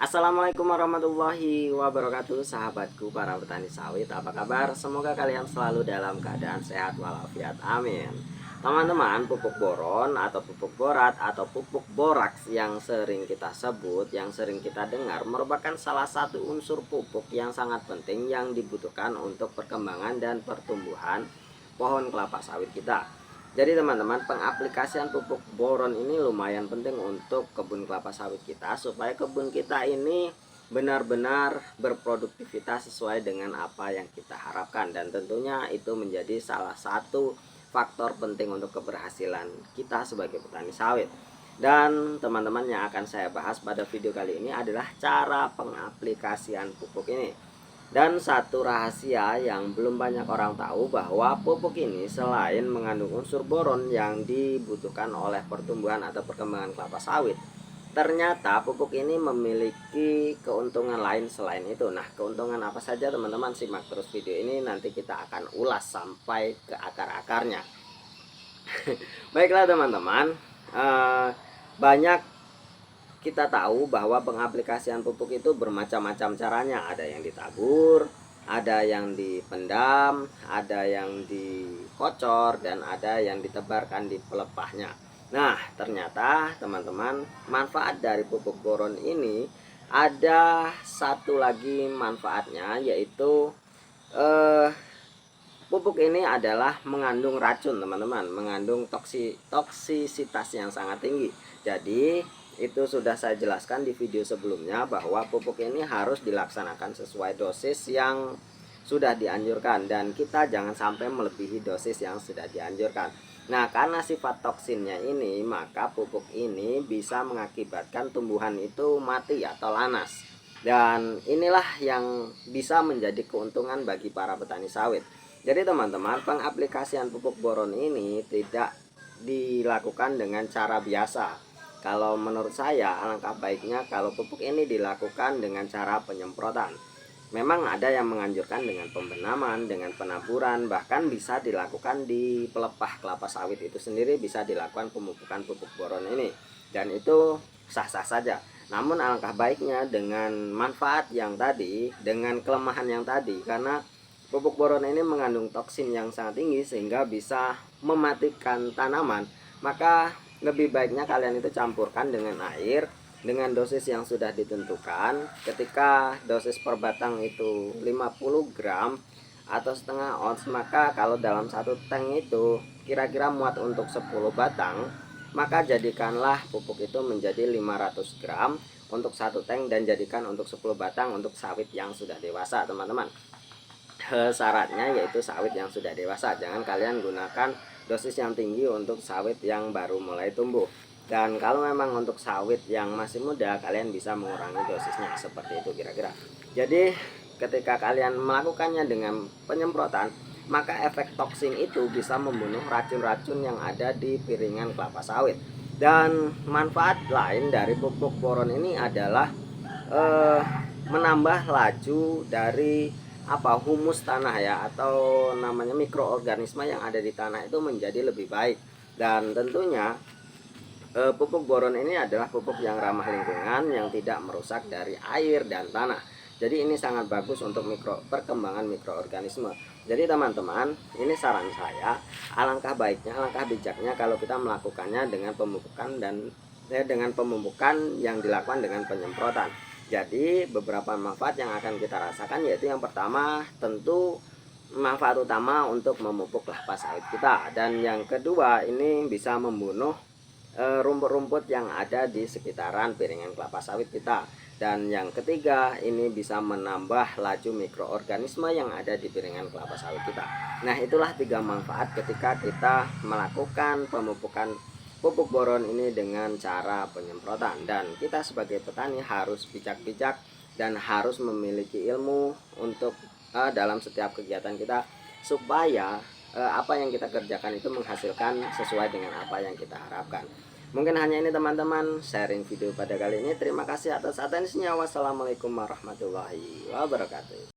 Assalamualaikum warahmatullahi wabarakatuh, sahabatku para petani sawit. Apa kabar? Semoga kalian selalu dalam keadaan sehat walafiat, amin. Teman-teman, pupuk boron atau pupuk borat atau pupuk boraks yang sering kita sebut, yang sering kita dengar, merupakan salah satu unsur pupuk yang sangat penting yang dibutuhkan untuk perkembangan dan pertumbuhan pohon kelapa sawit kita. Jadi teman-teman, pengaplikasian pupuk boron ini lumayan penting untuk kebun kelapa sawit kita, supaya kebun kita ini benar-benar berproduktivitas sesuai dengan apa yang kita harapkan. Dan tentunya itu menjadi salah satu faktor penting untuk keberhasilan kita sebagai petani sawit. Dan teman-teman, yang akan saya bahas pada video kali ini adalah cara pengaplikasian pupuk ini. Dan satu rahasia yang belum banyak orang tahu, bahwa pupuk ini selain mengandung unsur boron yang dibutuhkan oleh pertumbuhan atau perkembangan kelapa sawit, ternyata pupuk ini memiliki keuntungan lain selain itu. Nah, keuntungan apa saja teman-teman? Simak terus video ini, nanti kita akan ulas sampai ke akar-akarnya. Baiklah teman-teman, banyak kita tahu bahwa pengaplikasian pupuk itu bermacam-macam caranya. Ada yang ditabur, ada yang dipendam, ada yang dikocor, dan ada yang ditebarkan di pelepahnya. Nah, ternyata teman-teman, manfaat dari pupuk boron ini ada satu lagi manfaatnya, yaitu pupuk ini adalah mengandung racun teman-teman, mengandung toksisitas yang sangat tinggi. Jadi itu sudah saya jelaskan di video sebelumnya, bahwa pupuk ini harus dilaksanakan sesuai dosis yang sudah dianjurkan, dan kita jangan sampai melebihi dosis yang sudah dianjurkan. Nah, karena sifat toksinnya ini, maka pupuk ini bisa mengakibatkan tumbuhan itu mati atau lanas. Dan inilah yang bisa menjadi keuntungan bagi para petani sawit. Jadi teman-teman, pengaplikasian pupuk boron ini tidak dilakukan dengan cara biasa. Kalau menurut saya, alangkah baiknya kalau pupuk ini dilakukan dengan cara penyemprotan. Memang ada yang menganjurkan dengan pembenaman, dengan penaburan, bahkan bisa dilakukan di pelepah kelapa sawit itu sendiri, bisa dilakukan pemupukan pupuk boron ini. Dan itu sah-sah saja. Namun alangkah baiknya dengan manfaat yang tadi, dengan kelemahan yang tadi, karena pupuk boron ini mengandung toksin yang sangat tinggi sehingga bisa mematikan tanaman. Maka lebih baiknya kalian itu campurkan dengan air dengan dosis yang sudah ditentukan. Ketika dosis per batang itu 50 gram atau setengah ounce, maka kalau dalam satu tank itu kira-kira muat untuk 10 batang, maka jadikanlah pupuk itu menjadi 500 gram untuk satu tank, dan jadikan untuk 10 batang untuk sawit yang sudah dewasa teman-teman. Syaratnya yaitu sawit yang sudah dewasa, jangan kalian gunakan dosis yang tinggi untuk sawit yang baru mulai tumbuh. Dan kalau memang untuk sawit yang masih muda, kalian bisa mengurangi dosisnya seperti itu kira-kira. Jadi ketika kalian melakukannya dengan penyemprotan, maka efek toksin itu bisa membunuh racun-racun yang ada di piringan kelapa sawit. Dan manfaat lain dari pupuk boron ini adalah menambah laju dari humus tanah ya, atau namanya mikroorganisme yang ada di tanah itu menjadi lebih baik. Dan tentunya pupuk boron ini adalah pupuk yang ramah lingkungan, yang tidak merusak dari air dan tanah. Jadi ini sangat bagus untuk perkembangan mikroorganisme. Jadi teman-teman, ini saran saya, alangkah baiknya, alangkah bijaknya kalau kita melakukannya dengan pemupukan yang dilakukan dengan penyemprotan. Jadi beberapa manfaat yang akan kita rasakan, yaitu yang pertama tentu manfaat utama untuk memupuk kelapa sawit kita, dan yang kedua ini bisa membunuh rumput-rumput yang ada di sekitaran piringan kelapa sawit kita, dan yang ketiga ini bisa menambah laju mikroorganisme yang ada di piringan kelapa sawit kita. Nah, itulah 3 manfaat ketika kita melakukan pemupukan pupuk boron ini dengan cara penyemprotan. Dan kita sebagai petani harus bijak-bijak dan harus memiliki ilmu untuk dalam setiap kegiatan kita, supaya apa yang kita kerjakan itu menghasilkan sesuai dengan apa yang kita harapkan. Mungkin hanya ini teman-teman sharing video pada kali ini. Terima kasih atas atensinya. Wassalamualaikum warahmatullahi wabarakatuh.